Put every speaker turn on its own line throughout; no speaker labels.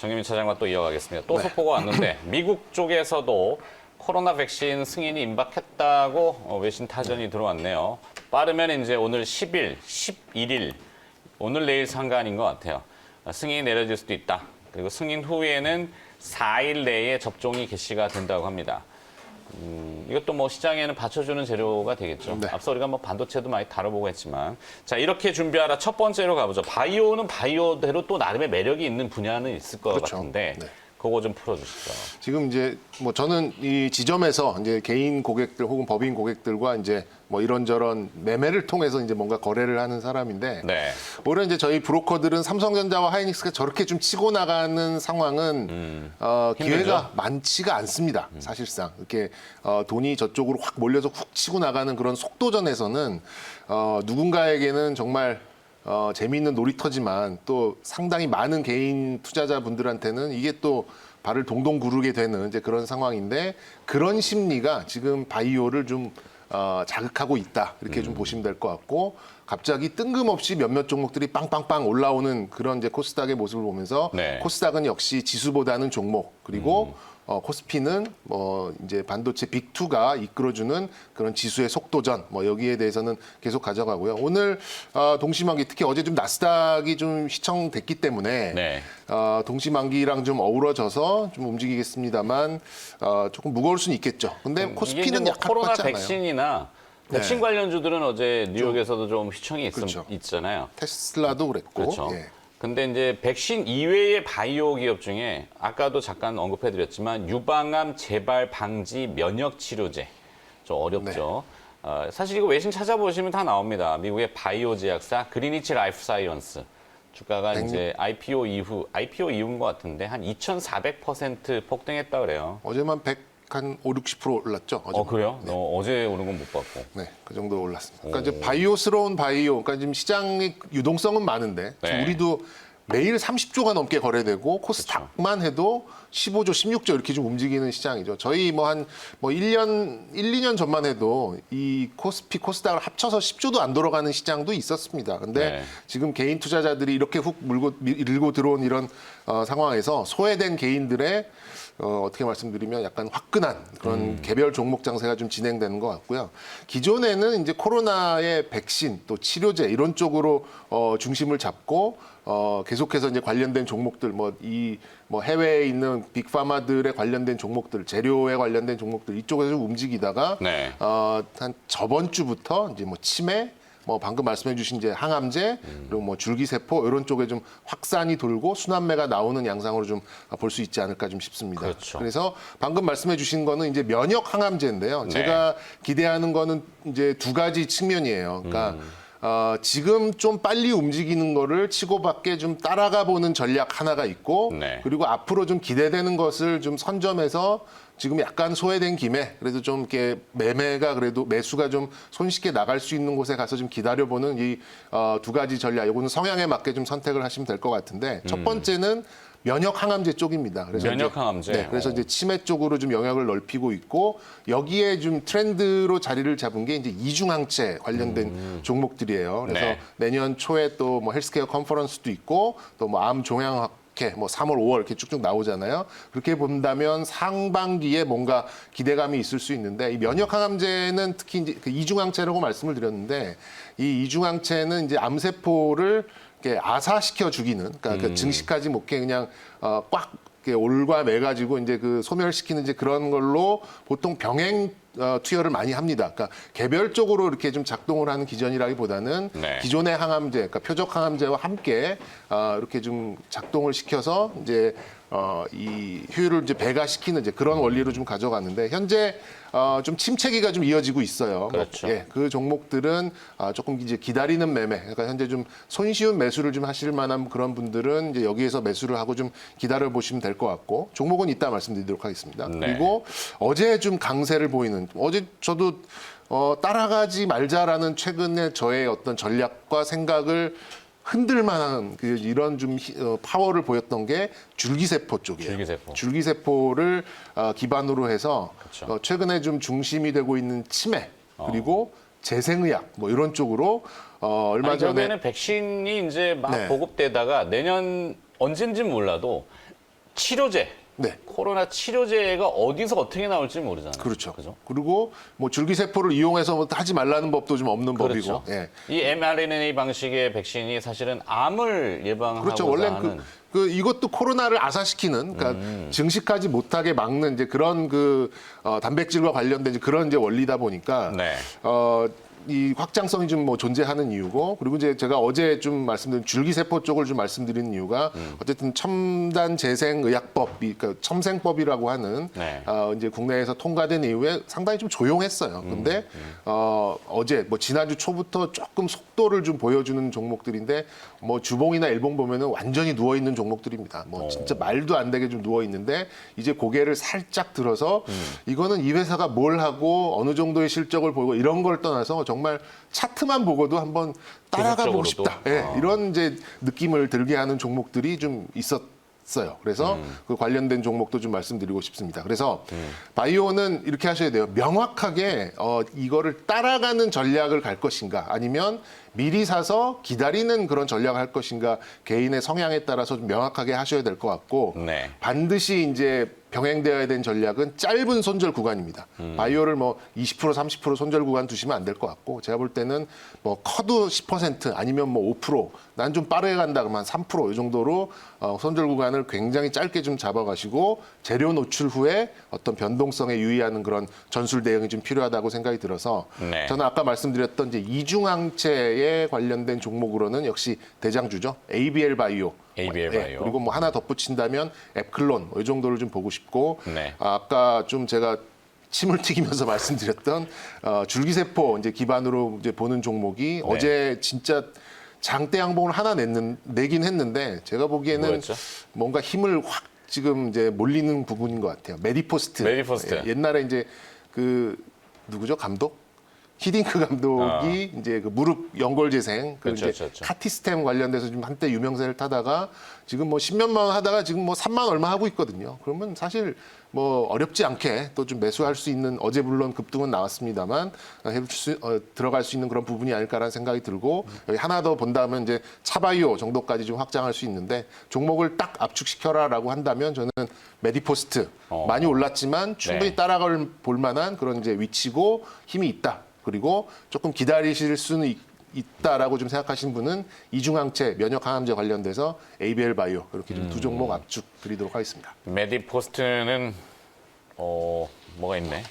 정유민 차장과 또 이어가겠습니다. 또
네.
속보가 왔는데 미국 쪽에서도 코로나 백신 승인이 임박했다고 외신 타전이 들어왔네요. 빠르면 이제 오늘 10일, 11일, 오늘 내일 상간인 것 같아요. 승인이 내려질 수도 있다. 그리고 승인 후에는 4일 내에 접종이 개시가 된다고 합니다. 이것도 뭐 시장에는 받쳐주는 재료가 되겠죠.
네.
앞서 우리가 뭐 반도체도 많이 다뤄보고 했지만. 자, 이렇게 준비하라. 첫 번째로 가보죠. 바이오는 바이오대로 또 나름의 매력이 있는 분야는 있을 것
그렇죠.
같은데,
네.
그거 좀 풀어주시죠.
지금 이제 뭐 저는 이 지점에서 이제 개인 고객들 혹은 법인 고객들과 이제 뭐 이런저런 매매를 통해서 이제 뭔가 거래를 하는 사람인데
네.
올해 이제 저희 브로커들은 삼성전자와 하이닉스가 저렇게 좀 치고 나가는 상황은 기회가 많지가 않습니다. 사실상 이렇게 돈이 저쪽으로 확 몰려서 훅 치고 나가는 그런 속도전에서는 누군가에게는 정말 재미있는 놀이터지만 또 상당히 많은 개인 투자자분들한테는 이게 또 발을 동동 구르게 되는 이제 그런 상황인데 그런 심리가 지금 바이오를 좀 자극하고 있다 이렇게 좀 보시면 될 것 같고 갑자기 뜬금없이 몇몇 종목들이 빵빵빵 올라오는 그런 이제 코스닥의 모습을 보면서
네.
코스닥은 역시 지수보다는 종목 그리고 코스피는 뭐 이제 반도체 빅2가 이끌어주는 그런 지수의 속도전 뭐 여기에 대해서는 계속 가져가고요. 오늘 동시만기 특히 어제 좀 나스닥이 좀 휘청됐기 때문에
네.
동시만기랑 좀 어우러져서 좀 움직이겠습니다만 조금 무거울 수는 있겠죠. 근데
이게 이제
코스피는
뭐
약할 것
코로나
같지 않나요?
백신이나 백신
네.
관련주들은 어제 뉴욕에서도 좀 휘청이
그렇죠.
있잖아요.
테슬라도 그랬고.
그렇죠.
예.
근데 이제 백신 이외의 바이오 기업 중에 아까도 잠깐 언급해드렸지만 유방암 재발 방지 면역 치료제 좀 어렵죠. 사실 이거 외신 찾아보시면 다 나옵니다. 미국의 바이오 제약사 그리니치 라이프 사이언스 주가가 이제 IPO 이후인 것 같은데 한 2,400% 폭등했다 그래요.
어제만 100한 5, 60% 올랐죠. 어제만.
그래요? 어제 오른 건 못 봤고.
네, 그 정도 올랐습니다. 그러니까 이제 바이오스러운 바이오, 그러니까 지금 시장의 유동성은 많은데 지금
네.
우리도 매일 30조가 넘게 거래되고 코스닥만 해도 15조, 16조 이렇게 좀 움직이는 시장이죠. 저희 뭐 한 1년, 1, 2년 전만 해도 이 코스피, 코스닥을 합쳐서 10조도 안 돌아가는 시장도 있었습니다. 근데
네.
지금 개인 투자자들이 이렇게 훅 밀고 들어온 이런 상황에서 소외된 개인들의 어떻게 말씀드리면 약간 화끈한 그런 개별 종목 장세가 좀 진행되는 것 같고요. 기존에는 이제 코로나의 백신 또 치료제 이런 쪽으로 중심을 잡고 계속해서 이제 관련된 종목들 뭐 해외에 있는 빅파마들에 관련된 종목들 재료에 관련된 종목들 이쪽에서 좀 움직이다가
네.
한 저번 주부터 이제 뭐 치매 뭐 방금 말씀해주신 이제 항암제 그리고 뭐 줄기세포 이런 쪽에 좀 확산이 돌고 순환매가 나오는 양상으로 좀 볼 수 있지 않을까 좀 싶습니다.
그렇죠.
그래서 방금 말씀해주신 거는 이제 면역 항암제인데요. 제가 기대하는 거는 이제 두 가지 측면이에요. 그러니까 지금 좀 빨리 움직이는 거를 치고받게 좀 따라가 보는 전략 하나가 있고
네.
그리고 앞으로 좀 기대되는 것을 좀 선점해서 지금 약간 소외된 김에 그래도 좀 이렇게 매매가 그래도 매수가 좀 손쉽게 나갈 수 있는 곳에 가서 좀 기다려보는 이 두 가지 전략. 이거는 성향에 맞게 좀 선택을 하시면 될 것 같은데 첫 번째는 면역 항암제 쪽입니다. 그래서
면역
이제,
항암제.
네, 그래서 이제 치매 쪽으로 좀 영역을 넓히고 있고 여기에 좀 트렌드로 자리를 잡은 게 이제 이중항체 관련된 종목들이에요. 그래서
네.
내년 초에 또 뭐 헬스케어 컨퍼런스도 있고 또 뭐 암 종양학 뭐 3월, 5월 이렇게 쭉쭉 나오잖아요. 그렇게 본다면 상반기에 뭔가 기대감이 있을 수 있는데 이 면역 항암제는 특히 이제 그 이중항체라고 말씀을 드렸는데 이 이중항체는 이제 암세포를 이렇게 아사시켜 죽이는 그러니까 그 증식하지 못해 그냥 꽉 이렇게 올과 매 가지고 이제 그 소멸시키는 이제 그런 걸로 보통 병행 투여를 많이 합니다. 그러니까 개별적으로 이렇게 좀 작동을 하는 기전이라기보다는
네. 기존의
기존의 항암제, 그러니까 표적 항암제와 함께 이렇게 좀 작동을 시켜서 이제 이 효율을 이제 배가시키는 이제 그런 원리로 좀 가져갔는데 현재 좀 침체기가 좀 이어지고 있어요.
그렇죠.
뭐, 예, 그 종목들은 조금 이제 기다리는 매매, 그러니까 현재 좀 손쉬운 매수를 좀 하실 만한 그런 분들은 이제 여기에서 매수를 하고 좀 기다려 보시면 될 것 같고 종목은 이따 말씀드리도록 하겠습니다.
네.
그리고 어제 좀 강세를 보이는 어제 저도 따라가지 말자라는 최근에 저의 어떤 전략과 생각을 흔들 만한 이런 좀 파워를 보였던 게 줄기세포 쪽이에요.
줄기세포.
줄기세포를 기반으로 해서
그렇죠.
최근에 좀 중심이 되고 있는 치매 그리고 재생의학 뭐 이런 쪽으로 얼마 전에
결국에는 백신이 이제 막
네.
보급되다가 내년 언젠지는 몰라도 치료제.
네.
코로나 치료제가 어디서 어떻게 나올지 모르잖아요.
그렇죠.
그죠?
그리고 뭐 줄기세포를 이용해서 뭐 하지 말라는 법도 좀 없는
그렇죠.
법이고. 예.
이 mRNA 방식의 백신이 사실은 암을 예방하고자
그렇죠. 원래
하는
이것도 코로나를 아사시키는, 그러니까 증식하지 못하게 막는 이제 그런 단백질과 관련된 이제 그런 이제 원리다 보니까
네.
이 확장성이 좀 뭐 존재하는 이유고, 그리고 이제 제가 어제 좀 말씀드린 줄기세포 쪽을 좀 말씀드리는 이유가 어쨌든 첨단 재생 의학법이, 그러니까 첨생법이라고 하는
네.
이제 국내에서 통과된 이후에 상당히 좀 조용했어요. 근데 어제 뭐 지난주 초부터 조금 속도를 좀 보여주는 종목들인데, 뭐 주봉이나 일봉 보면은 완전히 누워 있는 종목들입니다. 뭐 진짜 말도 안 되게 좀 누워 있는데, 이제 고개를 살짝 들어서 이거는 이 회사가 뭘 하고 어느 정도의 실적을 보이고 이런 걸 떠나서 정말 차트만 보고도 한번 따라가 보고 싶다. 예, 이런 이제 느낌을 들게 하는 종목들이 좀 있었어요. 그래서 그 관련된 종목도 좀 말씀드리고 싶습니다. 그래서 바이오는 이렇게 하셔야 돼요. 명확하게 이거를 따라가는 전략을 갈 것인가, 아니면 미리 사서 기다리는 그런 전략을 할 것인가, 개인의 성향에 따라서 좀 명확하게 하셔야 될 것 같고,
네.
반드시 이제 병행되어야 되는 전략은 짧은 손절 구간입니다. 바이오를 뭐 20% 30% 손절 구간 두시면 안 될 것 같고, 제가 볼 때는 뭐 커도 10% 아니면 뭐 5%, 난 좀 빠르게 간다 그러면 3%이 정도로 손절 구간을 굉장히 짧게 좀 잡아가시고, 재료 노출 후에 어떤 변동성에 유의하는 그런 전술 대응이 좀 필요하다고 생각이 들어서,
네.
저는 아까 말씀드렸던 이제 이중항체에 관련된 종목으로는 역시 대장주죠. ABL 바이오.
ABL 바이오.
그리고 뭐 하나 덧붙인다면 앱클론, 이 정도를 좀 보고 싶고,
네.
아까 좀 제가 침을 튀기면서 말씀드렸던 줄기세포 이제 기반으로 이제 보는 종목이 어제 진짜 장대 양봉을 하나 내긴 했는데, 제가 보기에는
뭐였죠?
뭔가 힘을 확 지금 이제 몰리는 부분인 것 같아요. 메디포스트.
메디포스트.
예, 옛날에 이제 누구죠? 감독? 히딩크 감독이 이제 그 무릎 연골 재생,
그렇죠,
이제
그렇죠.
카티스템 관련돼서 좀 한때 유명세를 타다가 지금 뭐 10몇만 원 하다가 지금 뭐 3만 얼마 하고 있거든요. 그러면 사실 뭐 어렵지 않게 또 좀 매수할 수 있는, 어제 물론 급등은 나왔습니다만 들어갈 수 있는 그런 부분이 아닐까라는 생각이 들고, 여기 하나 더 본다면 이제 차바이오 정도까지 좀 확장할 수 있는데, 종목을 딱 압축시켜라라고 한다면 저는 메디포스트 많이 올랐지만 충분히
네.
따라갈 볼 만한 그런 이제 위치고 힘이 있다. 그리고 조금 기다리실 수는 있다라고 좀 생각하시는 분은 이중항체, 면역항암제 관련돼서 ABL 바이오, 이렇게 좀 두 종목 압축 드리도록 하겠습니다.
메디포스트는 뭐가 있네.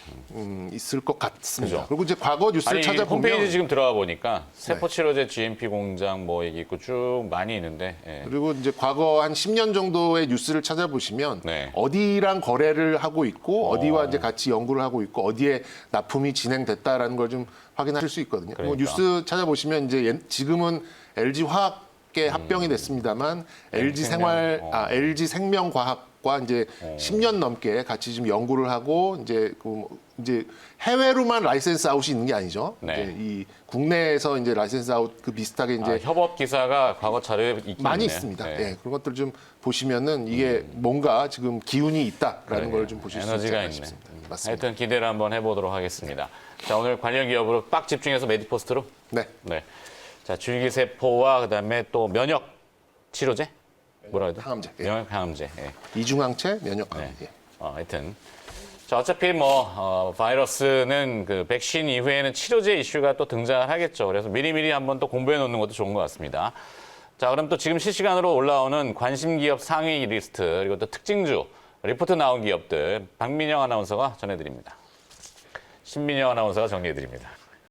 있을 것 같습니다.
그죠.
그리고 이제 과거 뉴스를
아니,
찾아보면
홈페이지 지금 들어가 보니까 세포치료제 GMP 공장 뭐 얘기 있고 쭉 많이 있는데. 예.
그리고 이제 과거 한 10년 정도의 뉴스를 찾아보시면
네.
어디랑 거래를 하고 있고 어디와 이제 같이 연구를 하고 있고 어디에 납품이 진행됐다라는 걸 좀 확인하실 수 있거든요. 뭐
그러니까.
뉴스 찾아보시면 이제 지금은 LG 화학계 합병이 됐습니다만 LG LG 생명과학과 이제 10년 넘게 같이 좀 연구를 하고 이제 해외로만 라이센스 아웃이 있는 게 아니죠.
네.
이제 이 국내에서 이제 라이센스 아웃 그 비슷하게 이제
협업 기사가 과거 자료에 있긴
많이
있네요.
있습니다.
네.
예, 그런 것들 좀 보시면은 이게 뭔가 지금 기운이 있다라는
그러네요.
걸 좀 보실 수 있지
에너지가
않나
있네.
싶습니다. 맞습니다.
하여튼 기대를 한번 해보도록 하겠습니다. 자, 오늘 관련 기업으로 빡 집중해서 메디포스트로.
네.
네. 자, 줄기세포와 그다음에 또 면역 치료제? 뭐라 해야 돼?
항암제. 예.
면역 항암제. 예.
이중항체 면역항.
네.
예.
하여튼. 자, 어차피 뭐 바이러스는 그 백신 이후에는 치료제 이슈가 또 등장하겠죠. 그래서 미리미리 한번 또 공부해 놓는 것도 좋은 것 같습니다. 자, 그럼 또 지금 실시간으로 올라오는 관심 기업 상위 리스트, 그리고 또 특징주 리포트 나온 기업들 박민영 아나운서가 전해드립니다. 신민영 아나운서가 정리해드립니다.